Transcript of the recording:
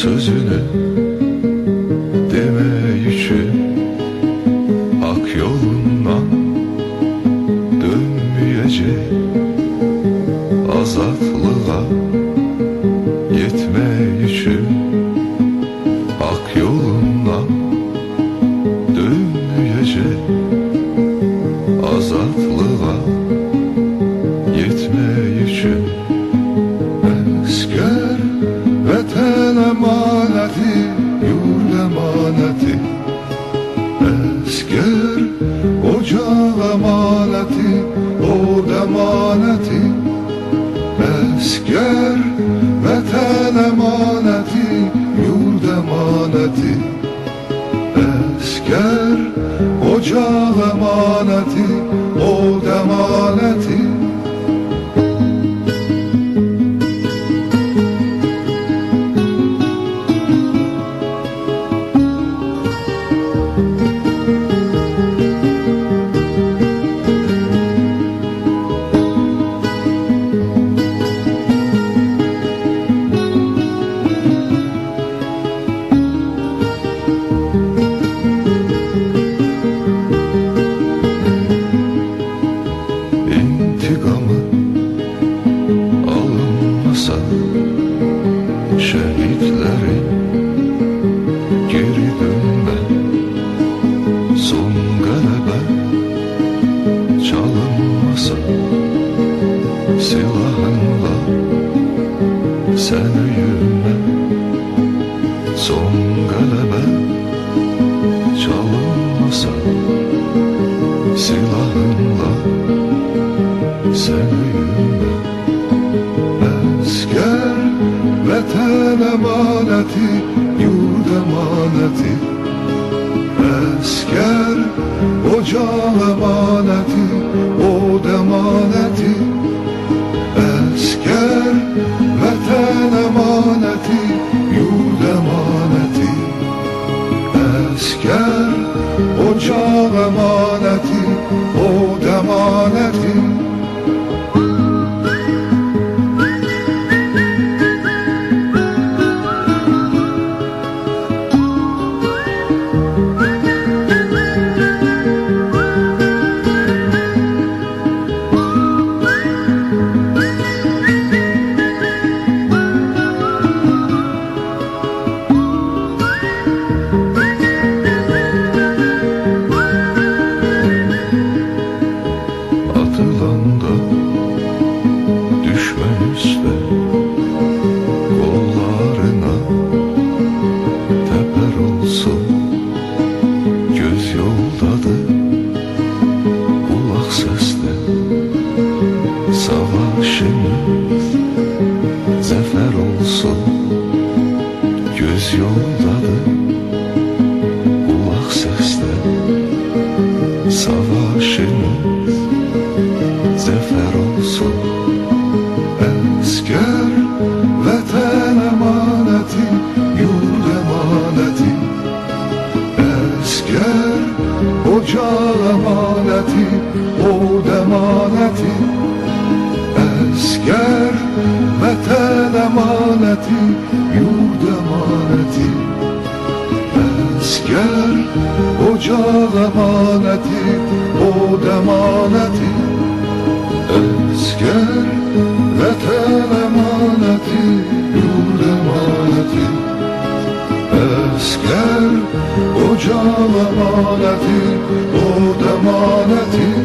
sözünü demeyişi, hak yolundan dönmeyecek, azatlığa yetmeyişi, hak yolundan dönmeyecek, azatlığa yetmeyişi. Esker vatan emaneti, yurt emaneti, esker ocak emaneti, od emaneti, esker vatan emaneti, yurt emaneti, esker ocak emaneti, od emaneti. İntikamı alınmasa şehitlerin geri dönme, son galebe çalınmasa silahınla sen öyünme, son galebe çalınmasa silahınla sen öyünme. Esker vatan emaneti, yurt emaneti, esker ocak emaneti, od emaneti, esker vatan emaneti, yurt emaneti, esker ocak emaneti, od emaneti. Atılanda düşme üste, kollarına teper olsun. Göz yoldadır, kulak sesli, savaşımız zafer olsun. Göz yoldadır, kulak sesli, savaşımız zafer olsun. Esker vatan emaneti, yurt emaneti, esker ocak emaneti, od emaneti, esker vatan emaneti, yurt emaneti, esker ocak emaneti, od emaneti, esker vatan emaneti, yurt emaneti, esker ocak emaneti, od emaneti.